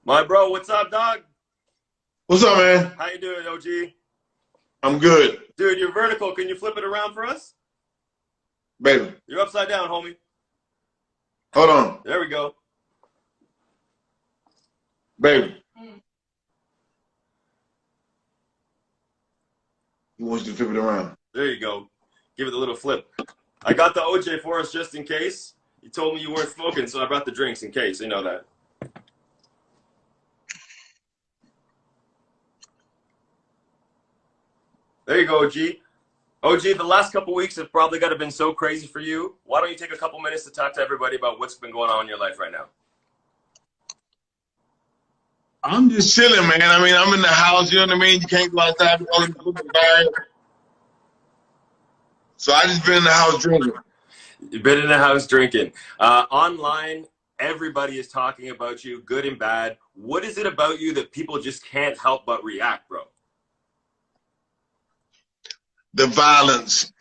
My bro, what's up, dog? What's up, man? How you doing, OG? I'm good. Dude, you're vertical. Can you flip it around for us? Baby. You're upside down, homie. Hold on. There we go. Baby. He wants you to flip it around. There you go. Give it a little flip. I got the OJ for us just in case. You told me you weren't smoking, so I brought the drinks in case. You know that. There you go, OG. OG, the last couple weeks have probably got to been so crazy for you. Why don't you take a couple minutes to talk to everybody about what's been going on in your life right now? I'm just chilling, man. I mean, I'm in the house, you know what I mean? You can't go outside. So I just been in the house drinking. You've been in the house drinking. Online, everybody is talking about you, good and bad. What is it about you that people just can't help but react, bro? The violence.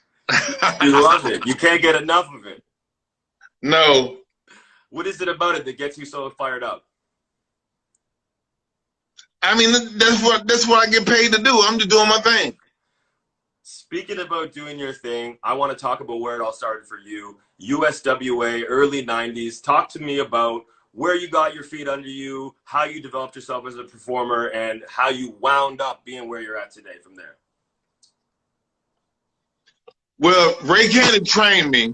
You love it. You can't get enough of it. No. What is it about it that gets you so fired up? I mean, that's what I get paid to do. I'm just doing my thing. Speaking about doing your thing, I want to talk about where it all started for you. USWA, early 90s. Talk to me about where you got your feet under you, how you developed yourself as a performer, and how you wound up being where you're at today from there. Well, Ray Cannon trained me,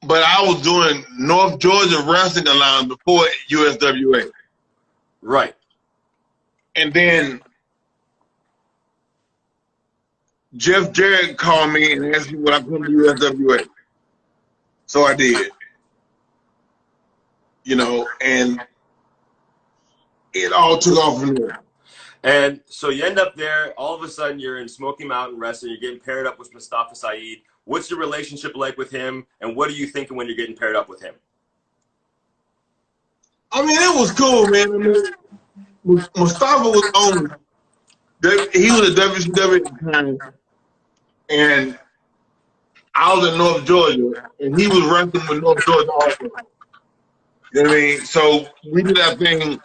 but I was doing North Georgia Wrestling Alliance before USWA. Right. And then Jeff Jarrett called me and asked me what I come to USWA. So I did. You know, and it all took off from there. And so you end up there, all of a sudden you're in Smoky Mountain Wrestling, you're getting paired up with Mustafa Saeed. What's your relationship like with him, and what are you thinking when you're getting paired up with him? I mean, it was cool, man. I mean, Mustafa was on, he was a WCW at the time, and I was in North Georgia, and he was wrestling with North Georgia also. You know what I mean? So we did that thing.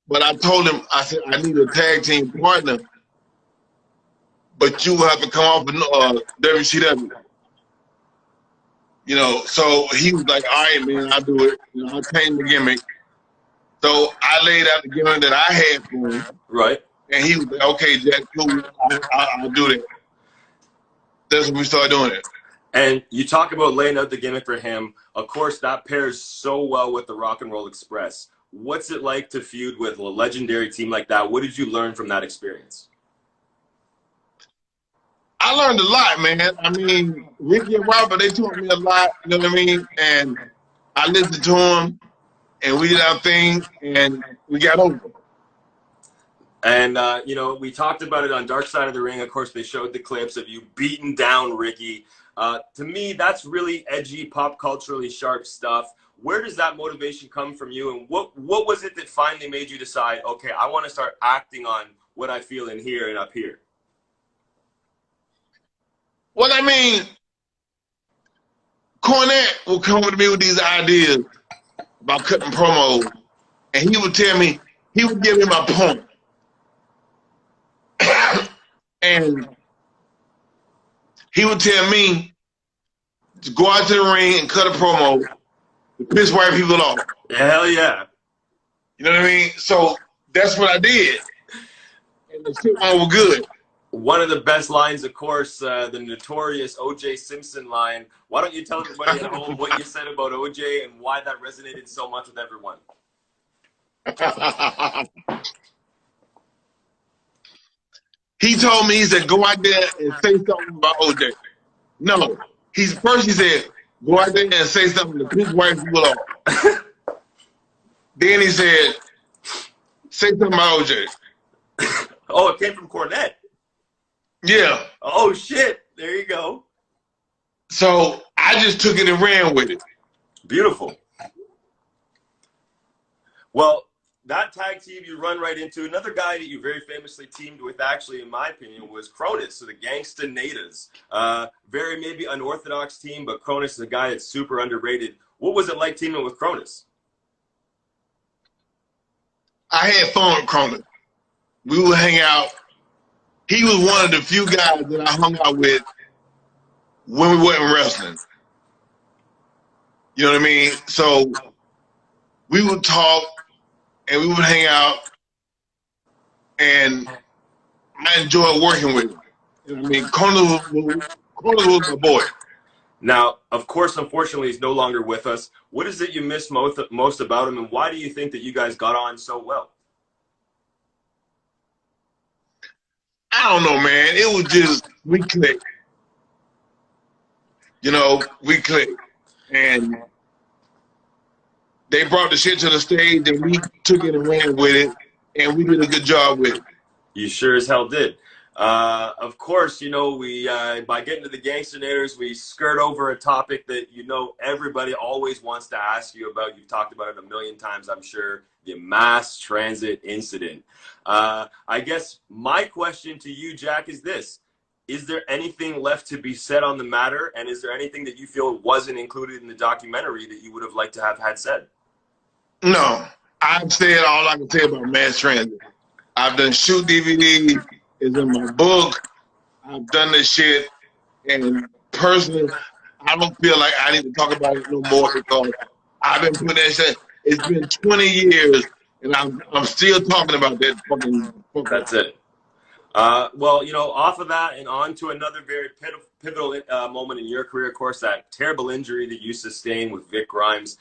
But I told him, I said, I need a tag team partner, but you will have to come off of WCW. You know, so he was like, all right, man, I'll do it. You know, I'll change the gimmick. So I laid out the gimmick that I had for him. Right. And he was like, okay, Jack, cool, I'll do that. That's when we started doing it. And you talk about laying out the gimmick for him. Of course, that pairs so well with the Rock and Roll Express. What's it like to feud with a legendary team like that? What did you learn from that experience? I learned a lot, man. I mean, Ricky and Robert, they taught me a lot, you know what I mean? And I listened to them, and we did our thing, and we got over it. And, you know, we talked about it on Dark Side of the Ring. Of course, they showed the clips of you beating down Ricky. To me, that's really edgy, pop culturally sharp stuff. Where does that motivation come from you, and what was it that finally made you decide, okay, I want to start acting on what I feel in here and up here? Well, I mean, Cornette will come to me with these ideas about cutting promos, and he would tell me, he would give me my point. And he would tell me to go out to the ring and cut a promo to piss white people off. Hell yeah. You know what I mean? So that's what I did. And the shit was good. One of the best lines, of course, the notorious O.J. Simpson line. Why don't you tell everybody at home what you said about O.J. and why that resonated so much with everyone? He told me, he said, go out there and say something about O.J. No. He said, go out there and say something to piss white people off. Then he said, say something about O.J. Oh, it came from Cornette. Yeah. Oh, shit. There you go. So I just took it and ran with it. Beautiful. Well, that tag team, you run right into another guy that you very famously teamed with, actually, in my opinion, was Cronus, so the Gangsta Natas. Very maybe unorthodox team, but Cronus is a guy that's super underrated. What was it like teaming with Cronus? I had fun with Cronin. We would hang out. He was one of the few guys that I hung out with when we weren't wrestling. You know what I mean? So we would talk and we would hang out, and I enjoyed working with him. You know what I mean? Cronin was my boy. Now, of course, unfortunately, he's no longer with us. What is it you miss most about him, and why do you think that you guys got on so well? I don't know, man. It was just, we clicked. You know, we clicked. And they brought the shit to the stage, and we took it and ran with it, and we did a good job with it. You sure as hell did. Of course, you know, we by getting to the Gangstanators, we skirt over a topic that, you know, everybody always wants to ask you about. You've talked about it a million times, I'm sure, the mass transit incident. I guess my question to you, Jack, is this. Is there anything left to be said on the matter, and is there anything that you feel wasn't included in the documentary that you would have liked to have had said? No. I've said all I can say about mass transit. I've done shoot DVD. It's in my book. I've done this shit, and personally, I don't feel like I need to talk about it no more because I've been putting that shit. It's been 20 years, and I'm still talking about that fucking. That's it. Well, you know, off of that and on to another very pivotal moment in your career, of course, that terrible injury that you sustained with Vic Grimes.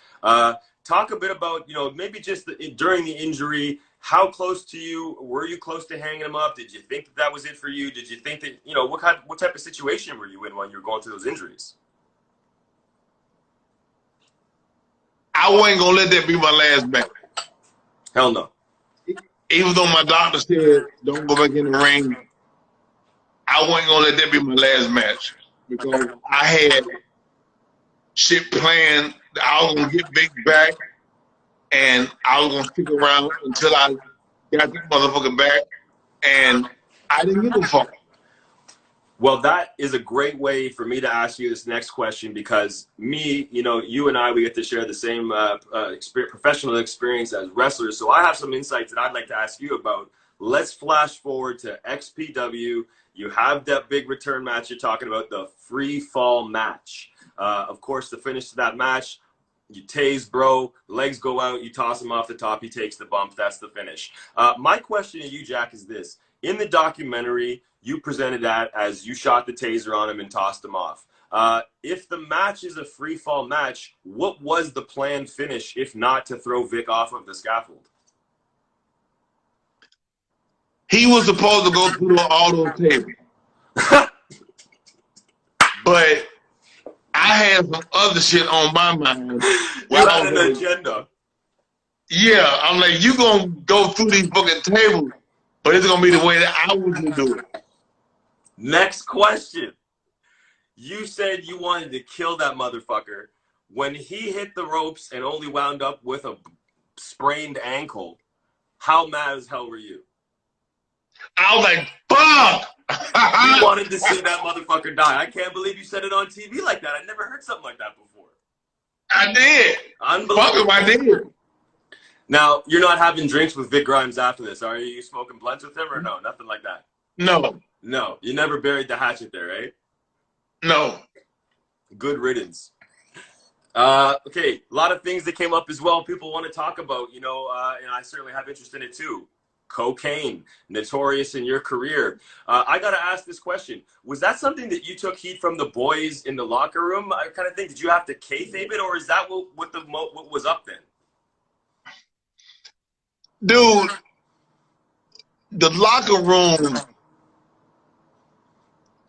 Talk a bit about, you know, maybe just during the injury. How close to you were you close to hanging him up? Did you think that was it for you? Did you think that, you know, what type of situation were you in when you were going through those injuries? I wasn't gonna let that be my last match. Hell no. Even though my doctor said don't go back in the ring, I wasn't gonna let that be my last match because I had shit planned. I was gonna get Vic back. And I was gonna stick around until I got this motherfucker back, and I didn't give a fuck. Well, that is a great way for me to ask you this next question because me, you know, you and I, we get to share the same professional experience as wrestlers. So I have some insights that I'd like to ask you about. Let's flash forward to XPW. You have that big return match you're talking about, the free fall match. Of course, the finish to that match. You tase bro, legs go out, you toss him off the top, he takes the bump, that's the finish. My question to you, Jack, is this. In the documentary, you presented that as you shot the taser on him and tossed him off. If the match is a free fall match, what was the planned finish, if not to throw Vic off of the scaffold? He was supposed to go through all those tables. But I had some other shit on my mind. You had an agenda. Yeah, I'm like, you gonna go through these fucking tables, but it's gonna be the way that I was gonna do it. Next question. You said you wanted to kill that motherfucker. When he hit the ropes and only wound up with a sprained ankle, how mad as hell were you? I was like, fuck! You wanted to see that motherfucker die. I can't believe you said it on TV like that. I never heard something like that before. I did. Unbelievable. Fuck him, I did. Now, you're not having drinks with Vic Grimes after this, are you? You smoking blunts with him or no? Nothing like that? No. No. You never buried the hatchet there, right? No. Good riddance. Okay, a lot of things that came up as well people want to talk about, you know, and I certainly have interest in it too. Cocaine, notorious in your career. I got to ask this question. Was that something that you took heat from the boys in the locker room kind of thing? Did you have to kayfabe it, or is that what was up then? Dude, the locker room,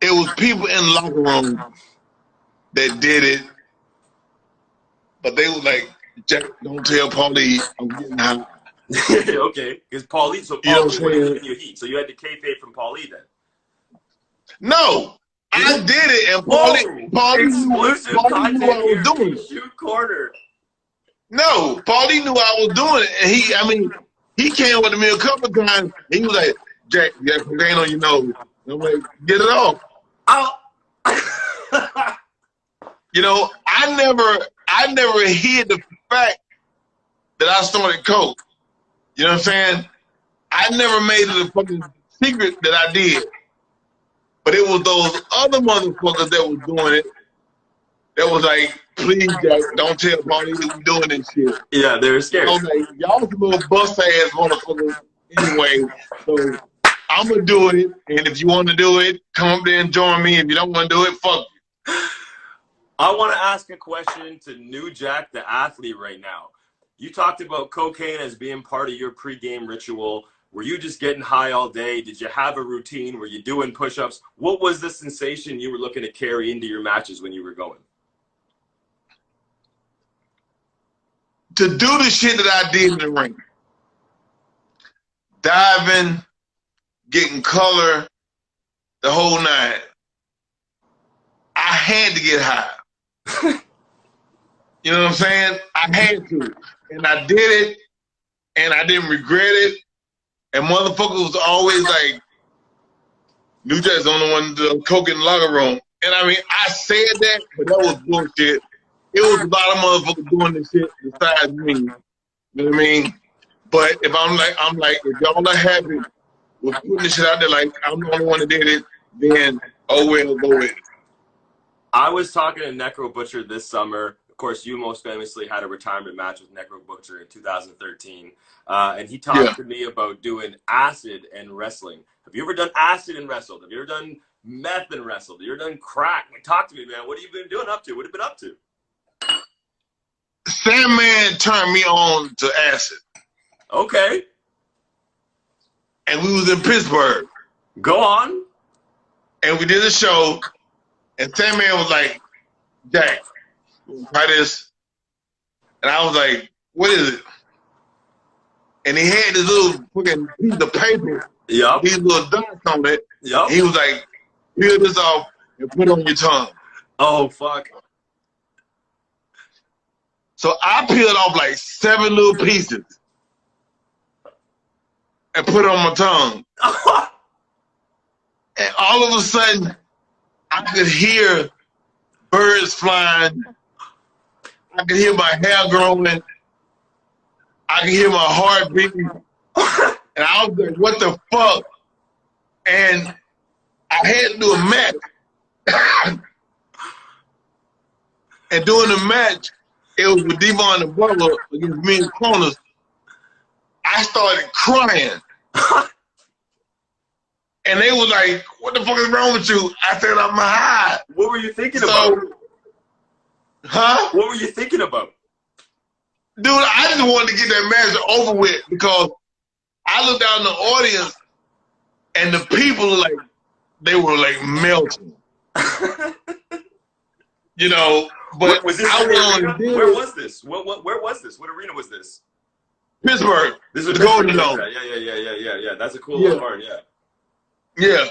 it was people in the locker room that did it, but they were like, Jack, don't tell Paulie I'm getting high. Okay, because Paulie, so Paulie was giving you heat, so you had to kayfabe from Paulie then. No, I did it, and Paulie knew I was doing it. Shoot corner. No, Paulie knew I was doing it, and he came with me a couple of times. He was like, Jack, you got cocaine on your nose. And I'm like, get it off. Oh. You know, I never hid the fact that I started coke. You know what I'm saying? I never made it a fucking secret that I did. But it was those other motherfuckers that was doing it that was like, please, Jack, don't tell Bonnie that you doing this shit. Yeah, they were scared. I was like, y'all some little bust-ass motherfuckers anyway. So I'm going to do it. And if you want to do it, come up there and join me. If you don't want to do it, fuck you. I want to ask a question to New Jack, the athlete, right now. You talked about cocaine as being part of your pregame ritual. Were you just getting high all day? Did you have a routine? Were you doing push-ups? What was the sensation you were looking to carry into your matches when you were going? To do the shit that I did in the ring, diving, getting color, the whole nine, I had to get high. You know what I'm saying? I had to. And I did it, and I didn't regret it. And motherfuckers was always like, New Jack's the only one to coke in the locker room. And I mean, I said that, but that was bullshit. It was a lot of motherfuckers doing this shit besides me. You know what I mean? But if I'm like, if y'all are happy with putting this shit out there, like I'm the only one that did it, then oh well, go with it. I was talking to Necro Butcher this summer. Of course, you most famously had a retirement match with Necro Butcher in 2013. And he talked to me about doing acid and wrestling. Have you ever done acid and wrestled? Have you ever done meth and wrestled? Have you ever done crack? Like, talk to me, man. What have you been doing up to? What have you been up to? Sandman turned me on to acid. Okay. And we was in Pittsburgh. Go on. And we did a show. And Sandman was like, Jack, try this. And I was like, what is it? And he had this little fucking piece of paper. Yep. These little dots on it. Yep. He was like, peel this off and put it on your tongue. Oh, fuck. So I peeled off like 7 little pieces and put it on my tongue. And all of a sudden, I could hear birds flying. I could hear my hair growing. I could hear my heart beating. And I was like, what the fuck? And I had to do a match. And during the match, it was with Devon and Butler against me and Cronus. I started crying. And they were like, what the fuck is wrong with you? I said, I'm high. What were you thinking about? Huh? What were you thinking about? Dude, I just wanted to get that match over with because I looked out in the audience and the people like, they were like melting. You know, but was this where was this? Where was this? What arena was this? Pittsburgh. This was the Golden Dome. Yeah. That's a cool little part, yeah. Yeah.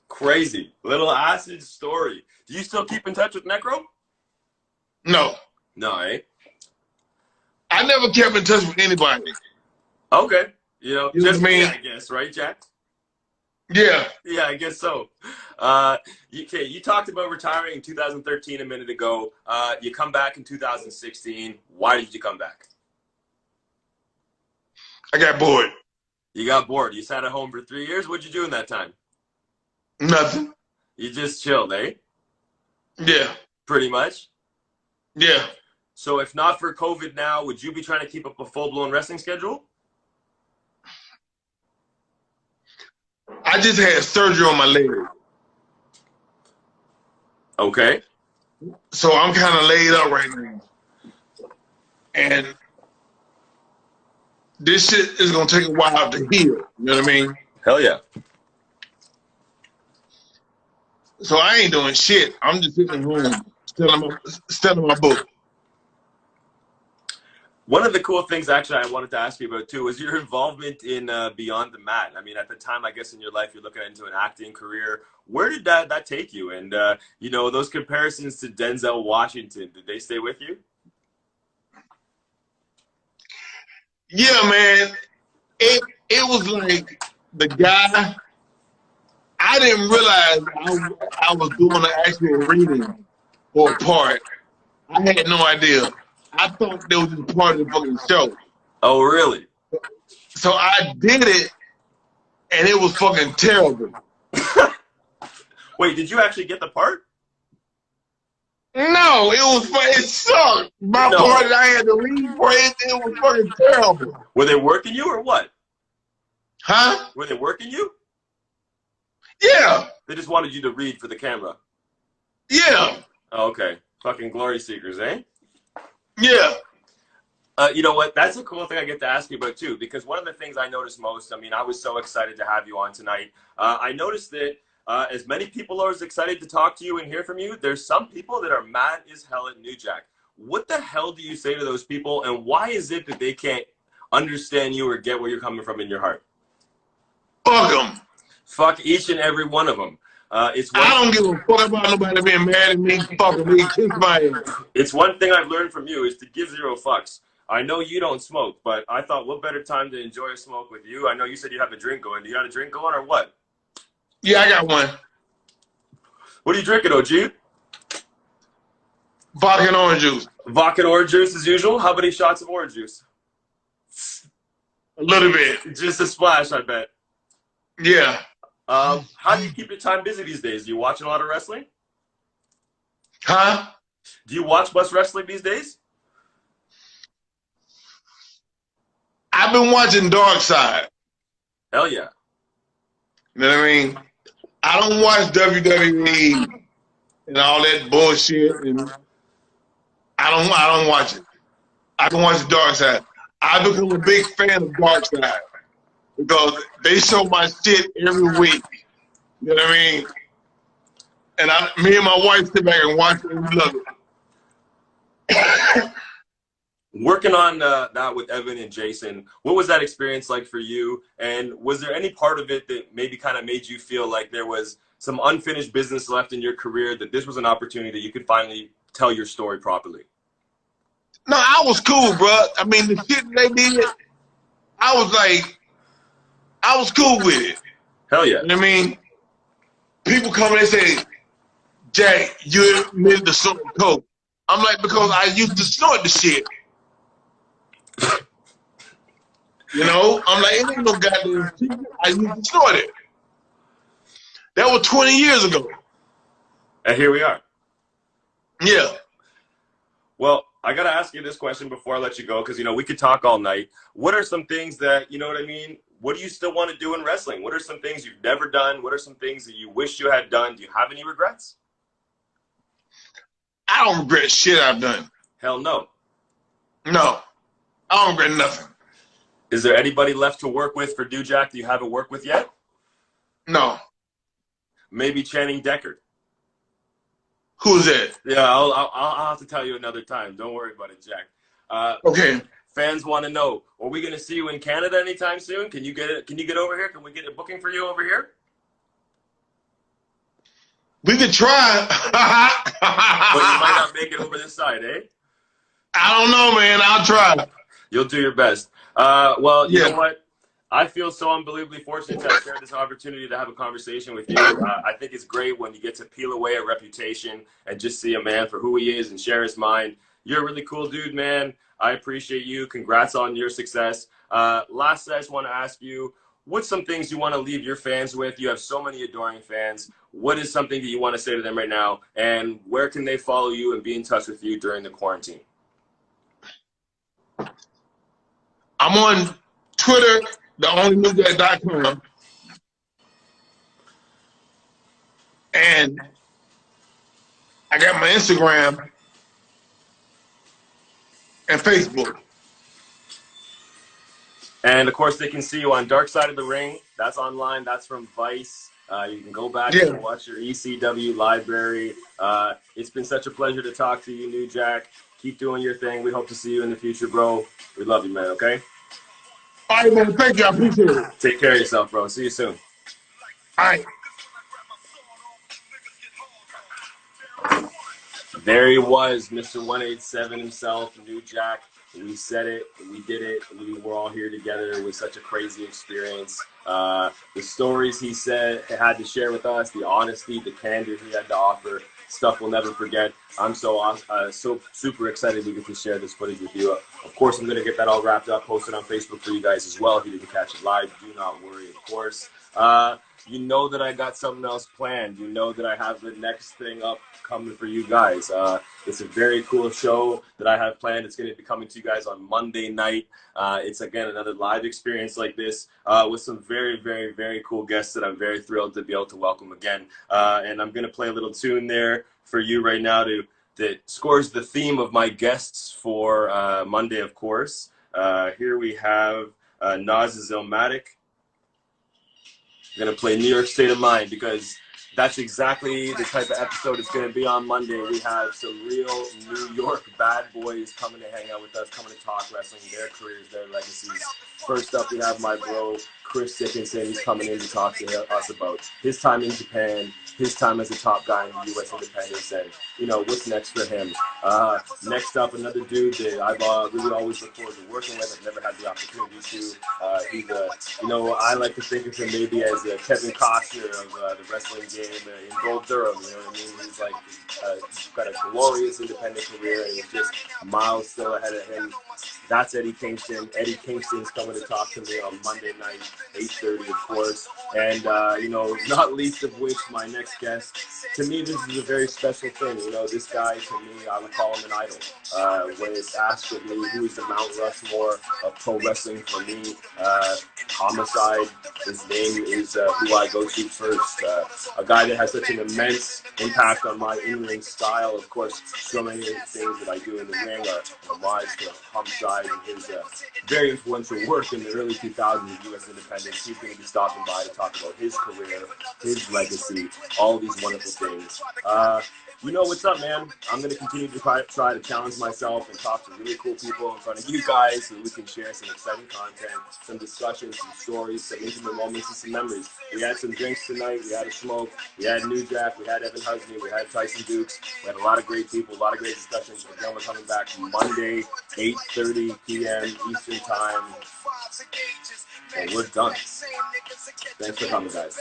Crazy. Little acid story. Do you still keep in touch with Necro? No. No, eh? I never kept in touch with anybody. Okay. You know just me, I guess, right, Jack? Yeah. Yeah, I guess so. You talked about retiring in 2013 a minute ago. You come back in 2016. Why did you come back? I got bored. You got bored. You sat at home for 3 years. What'd you do in that time? Nothing. You just chilled, eh? Yeah. Pretty much? Yeah. So if not for COVID now, would you be trying to keep up a full-blown wrestling schedule? I just had surgery on my leg. Okay. So I'm kind of laid up right now. And this shit is going to take a while to heal. You know what I mean? Hell yeah. So I ain't doing shit. I'm just sitting at home studying my book. One of the cool things, actually, I wanted to ask you about, too, was your involvement in Beyond the Mat. I mean, at the time, I guess, in your life, you're looking into an acting career. Where did that take you? And, you know, those comparisons to Denzel Washington, did they stay with you? Yeah, man. It was like the guy. I didn't realize I was doing an actual reading for a part. I had no idea. I thought they was just part of the fucking show. Oh, really? So I did it, and it was fucking terrible. Wait, did you actually get the part? No, it sucked. My No. part that I had to read for it was fucking terrible. Were they working you or what? Huh? Were they working you? Yeah. They just wanted you to read for the camera. Yeah. Oh, okay. Fucking glory seekers, eh? Yeah. You know what? That's a cool thing I get to ask you about too, because one of the things I noticed most, I mean, I was so excited to have you on tonight. I noticed that as many people are as excited to talk to you and hear from you, there's some people that are mad as hell at New Jack. What the hell do you say to those people, and why is it that they can't understand you or get where you're coming from in your heart? Fuck them. Fuck each and every one of them. I don't give a fuck about nobody being mad at me. Fucking me, kiss my ass. It's one thing I've learned from you is to give zero fucks. I know you don't smoke, but I thought what better time to enjoy a smoke with you? I know you said you have a drink going. Do you got a drink going or what? Yeah, I got one. What are you drinking, OG? Vodka and orange juice. Vodka and orange juice as usual? How many shots of orange juice? A little bit. Just a splash, I bet. Yeah. How do you keep your time busy these days? Do you watch a lot of wrestling? Huh? Do you watch much wrestling these days? I've been watching Dark Side. Hell yeah. You know what I mean? I don't watch WWE and all that bullshit, and I don't watch it. I can watch the Dark Side. I become a big fan of Dark Side because they show my shit every week. You know what I mean? And me and my wife sit back and watch it and we love it. Working on that with Evan and Jason, what was that experience like for you? And was there any part of it that maybe kind of made you feel like there was some unfinished business left in your career, that this was an opportunity that you could finally tell your story properly? No, I was cool, bro. I mean, the shit they did, I was cool with it. Hell yeah. You know what I mean? People come and they say, Jack, you admitted to snorting coke. I'm like, because I used to snort the shit. You know? I'm like, it ain't no goddamn secret. I used to snort it. That was 20 years ago. And here we are. Yeah. Well, I got to ask you this question before I let you go, because, you know, we could talk all night. What are some things that, you know what I mean? What do you still want to do in wrestling? What are some things you've never done? What are some things that you wish you had done? Do you have any regrets? I don't regret shit I've done. Hell no. No. I don't regret nothing. Is there anybody left to work with for New Jack that you haven't worked with yet? No. Maybe Channing Deckard. Who's that? Yeah, I'll have to tell you another time. Don't worry about it, Jack. Okay. Fans want to know: are we going to see you in Canada anytime soon? Can you get it? Can you get over here? Can we get a booking for you over here? We could try. But you might not make it over this side, eh? I don't know, man. I'll try. You'll do your best. Well, you Yeah. know what? I feel so unbelievably fortunate to have shared this opportunity to have a conversation with you. I think it's great when you get to peel away a reputation and just see a man for who he is and share his mind. You're a really cool dude, man. I appreciate you. Congrats on your success. Last, I just want to ask you, what's some things you want to leave your fans with? You have so many adoring fans. What is something that you want to say to them right now? And where can they follow you and be in touch with you during the quarantine? I'm on Twitter, theonlynewjack.com. And I got my Instagram and Facebook. And of course, they can see you on Dark Side of the Ring. That's online. That's from Vice. You can go back and watch your ECW library. It's been such a pleasure to talk to you, New Jack. Keep doing your thing. We hope to see you in the future, bro. We love you, man, okay? All right, man. Thank you. I appreciate it. Take care of yourself, bro. See you soon. All right. There he was, Mr. 187 himself, New Jack. We said it, we did it, we were all here together. It was such a crazy experience. The stories he had to share with us, the honesty, the candor he had to offer, stuff we'll never forget. I'm so super excited to get to share this footage with you. Of course, I'm going to get that all wrapped up, posted on Facebook for you guys as well. If you didn't catch it live, do not worry, of course. You know that I got something else planned. You know that I have the next thing up coming for you guys. It's a very cool show that I have planned. It's going to be coming to you guys on Monday night. It's, again, another live experience like this with some very, very, very cool guests that I'm very thrilled to be able to welcome again. And I'm going to play a little tune there for you right now that scores the theme of my guests for Monday, of course. Here we have Nas Illmatic. I'm going to play New York State of Mind because that's exactly the type of episode it's going to be on Monday. We have some real New York bad boys coming to hang out with us, coming to talk wrestling, their careers, their legacies. First up, we have my bro, Chris Dickinson. He's coming in to talk to us about his time in Japan, his time as a top guy in the U.S. independence, and, you know, what's next for him. Next up, another dude that I've really always looked forward to working with. I've never had the opportunity to. He's you know, I like to think of him maybe as a Kevin Costner of the wrestling game in Bull Durham. You know what I mean? He's like, he's got a glorious independent career, and he's just miles still ahead of him. That's Eddie Kingston. Eddie Kingston's coming to talk to me on Monday night, 8:30, of course. And, you know, not least of which, my next guest. To me, this is a very special thing. You know, this guy, to me, I would call him an idol. When it's asked of me, who is the Mount Rushmore of pro wrestling for me, Homicide, his name is who I go to first. A guy that has such an immense impact on my in-ring style. Of course, so many things that I do in the ring are homage to Homicide and his very influential work in the early 2000s of U.S. independence. He's going to be stopping by to talk about his career, his legacy, all these wonderful things. You know what's up, man. I'm going to continue to try to challenge myself and talk to really cool people in front of you guys so we can share some exciting content, some discussions, some stories, some intimate moments, and some memories. We had some drinks tonight. We had a smoke. We had New Jack. We had Evan Husney. We had Tyson Dukes. We had a lot of great people, a lot of great discussions. Again, we're coming back Monday, 8:30 p.m. Eastern Time. And we're done. Thanks for coming, guys.